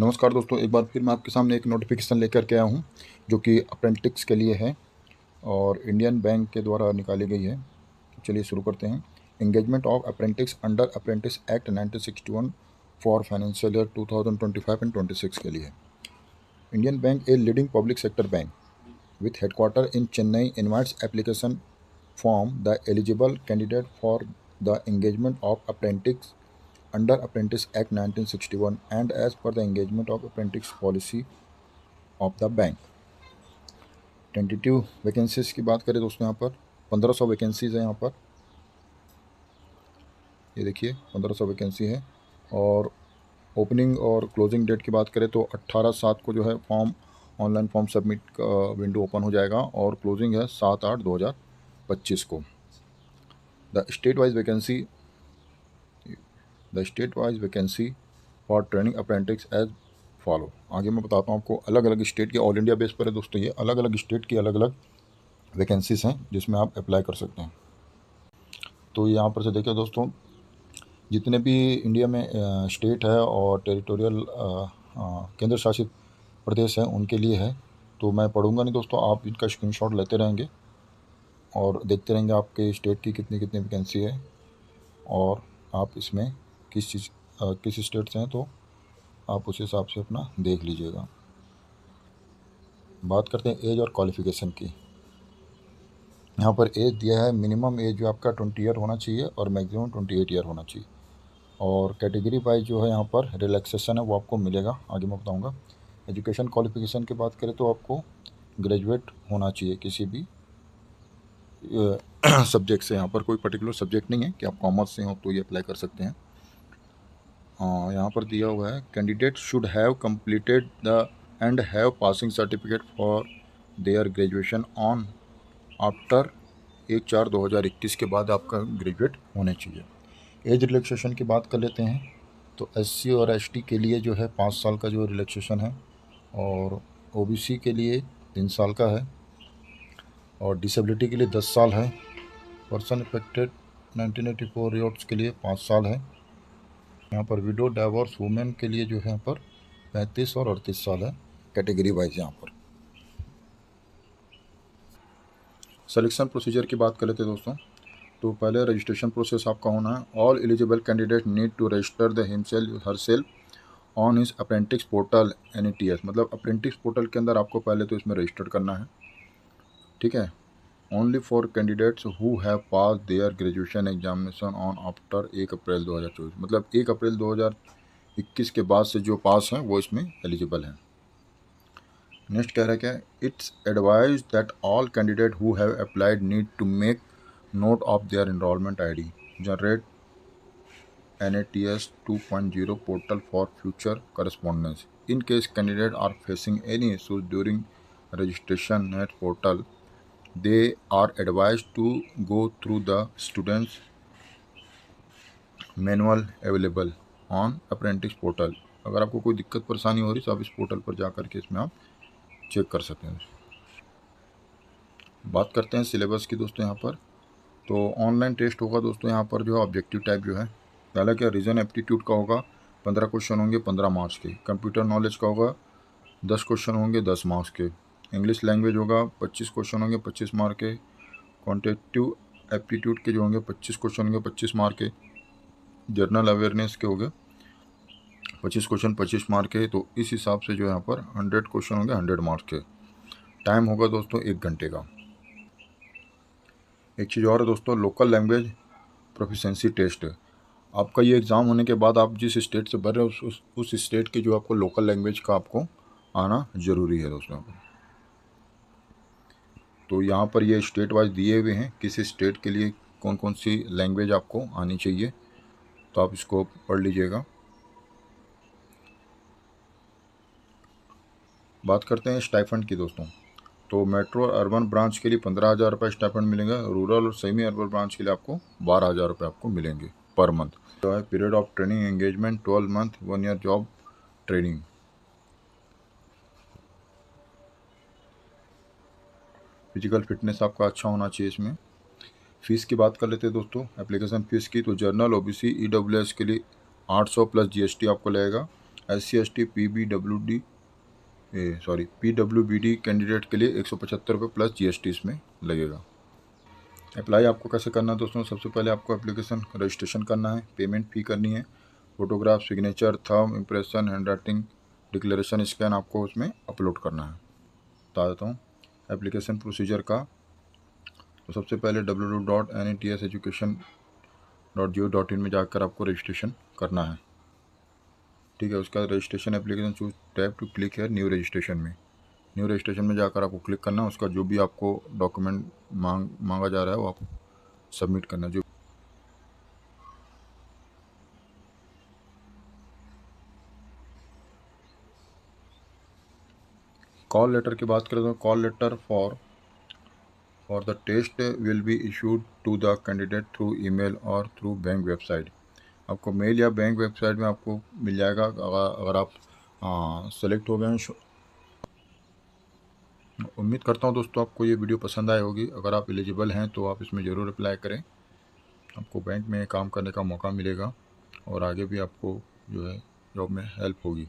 नमस्कार दोस्तों, एक बार फिर मैं आपके सामने एक नोटिफिकेशन लेकर के आया हूँ जो कि अप्रेंटिस के लिए है और इंडियन बैंक के द्वारा निकाली गई है। तो चलिए शुरू करते हैं। Engagement of apprentice under apprentice act 1961 for financial year 2025 and 26 के लिए। Indian bank a leading public sector bank with headquarter in Chennai invites application from the eligible candidate for the engagement of apprentice under Apprentice Act 1961 and as per the engagement of apprentice policy of the bank। Tentative vacancies की बात करें दोस्तों, यहाँ पर 1500 vacancies है। यहाँ पर ये देखिए 1500 वैकेंसी है। और ओपनिंग और क्लोजिंग डेट की बात करें तो 18/7 को जो है फॉर्म ऑनलाइन फॉर्म सबमिट का विंडो ओपन हो जाएगा और क्लोजिंग है 7/8/2025 को। The state wise vacancy for training apprentice as follow. आगे मैं बताता हूँ आपको, अलग अलग स्टेट के, ऑल इंडिया बेस पर है दोस्तों। ये अलग अलग स्टेट की अलग अलग वैकेंसीज हैं जिसमें आप अप्लाई कर सकते हैं। तो यहाँ पर से देखिए दोस्तों, जितने भी इंडिया में स्टेट है और टेरिटोरियल केंद्र शासित प्रदेश हैं उनके लिए है। तो मैं पढ़ूंगा नहीं दोस्तों, आप इनका स्क्रीनशॉट लेते रहेंगे और देखते रहेंगे आपके स्टेट की कितनी कितनी वैकेंसी है और आप इसमें किस स्टेट से हैं, तो आप उस हिसाब से अपना देख लीजिएगा। बात करते हैं एज और क्वालिफ़िकेशन की। यहाँ पर एज दिया है, मिनिमम एज जो आपका 20 ईयर होना चाहिए और मैक्सिमम 28 ईयर होना चाहिए। और कैटेगरी वाइज जो है यहाँ पर रिलैक्सेशन है वो आपको मिलेगा, आगे मैं बताऊँगा। एजुकेशन क्वालिफ़िकेशन की बात करें तो आपको ग्रेजुएट होना चाहिए किसी भी सब्जेक्ट से। यहाँ पर कोई पर्टिकुलर सब्जेक्ट नहीं है कि आप कॉमर्स से हो तो ये अप्लाई कर सकते हैं। यहाँ पर दिया हुआ है, candidate should have completed the end have passing certificate for their graduation on after 1/4/2021 के बाद आपका ग्रेजुएट होने चाहिए। एज रिलैक्सेशन की बात कर लेते हैं तो SC और ST के लिए जो है 5 साल का जो रिलैक्सेशन है और OBC के लिए 3 साल का है और डिसेबिलिटी के लिए 10 साल है। पर्सन अफेक्टेड 1984 रियोट्स के लिए 5 साल है। यहाँ पर विडो डाइवोर्स वुमेन के लिए जो है यहाँ पर 35 और 38 साल है कैटेगरी वाइज। यहाँ पर सिलेक्शन प्रोसीजर की बात कर लेते हैं दोस्तों। तो पहले रजिस्ट्रेशन प्रोसेस आपका होना है। All eligible candidate need to register the himself herself on his apprentice portal NETS। मतलब अप्रेंटिस पोर्टल के अंदर आपको पहले तो इसमें रजिस्टर करना है, ठीक है। Only for candidates who have pass their graduation examination on after 1 अप्रैल 2024। मतलब 1 अप्रैल 2021 के बाद से जो पास हैं वो इसमें एलिजिबल हैं। नेक्स्ट कह रहा है क्या, it's advise that all candidate who have applied need to make note of their enrolment ID, generate NATS 2.0 portal for future correspondence. In case candidates are facing any issues during registration at portal, they are advised to go through the students manual available on apprentice portal। अगर आपको कोई दिक्कत परेशानी हो रही तो आप इस पोर्टल पर जा करके इसमें आप चेक कर सकते हैं। बात करते हैं सिलेबस की दोस्तों। यहाँ पर तो ऑनलाइन टेस्ट होगा दोस्तों। यहाँ पर जो है ऑब्जेक्टिव टाइप जो है, पहला क्या, रीजन एप्टीट्यूड का होगा, 15 क्वेश्चन होंगे 15 मार्क्स के। कंप्यूटर नॉलेज का होगा 10 क्वेश्चन होंगे 10 मार्क्स के। इंग्लिश लैंग्वेज होगा 25 क्वेश्चन होंगे 25 मार्क के। क्वांटिटेटिव एप्टीट्यूड के जो होंगे 25 क्वेश्चन होंगे 25 मार्क के। जनरल अवेयरनेस के हो गए 25 क्वेश्चन 25 मार्क के। तो इस हिसाब से जो है यहाँ पर 100 क्वेश्चन होंगे 100 मार्क्स के। टाइम होगा दोस्तों 1 घंटे का। एक चीज़ और है दोस्तों, लोकल लैंग्वेज प्रोफिशेंसी टेस्ट। आपका ये एग्ज़ाम होने के बाद आप जिस स्टेट से भर रहे हो उस स्टेट की जो आपको लोकल लैंग्वेज का आपको आना ज़रूरी है दोस्तों। तो यहाँ पर ये स्टेट वाइज दिए हुए हैं, किस स्टेट के लिए कौन कौन सी लैंग्वेज आपको आनी चाहिए, तो आप इसको पढ़ लीजिएगा। बात करते हैं स्टाइफंड की दोस्तों। तो मेट्रो और अर्बन ब्रांच के लिए 15,000 रुपये स्टाइफंड मिलेंगे। रूरल और सेमी अर्बन ब्रांच के लिए आपको 12,000 रुपये आपको मिलेंगे पर मंथ। तो है period of training engagement 12 month 1 year job training. Physical fitness आपका अच्छा होना चाहिए इसमें। फ़ीस की बात कर लेते हैं दोस्तों, एप्लीकेशन फ़ीस की। तो जर्नल OBC EWS के लिए 800 प्लस GST आपको लगेगा। SC/ST PWBD कैंडिडेट के लिए 175 रुपये प्लस GST इसमें लगेगा। अप्लाई आपको कैसे करना है दोस्तों, सबसे पहले आपको एप्लीकेशन रजिस्ट्रेशन करना है, पेमेंट फ़ी करनी है, photograph, signature, thumb impression, hand writing, declaration scan आपको उसमें अपलोड करना है। बता देता हूँ एप्लीकेशन प्रोसीजर का। तो सबसे पहले www.netseducation.go.in में जाकर आपको रजिस्ट्रेशन करना है, ठीक है। उसका registration application choose tap to click है न्यू रजिस्ट्रेशन में। न्यू रजिस्ट्रेशन में जाकर आपको क्लिक करना है, उसका जो भी आपको डॉक्यूमेंट मांगा जा रहा है वो आप सबमिट करना है। जो कॉल लेटर की बात करें तो call letter for the test will be issued to the candidate through email और थ्रू बैंक वेबसाइट। आपको मेल या बैंक वेबसाइट में आपको मिल जाएगा अगर आप सेलेक्ट हो गए हैं। उम्मीद करता हूँ दोस्तों आपको ये वीडियो पसंद आई होगी। अगर आप एलिजिबल हैं तो आप इसमें ज़रूर अप्लाई करें, आपको बैंक में काम करने का मौका मिलेगा और आगे भी आपको जो है जॉब में हेल्प होगी।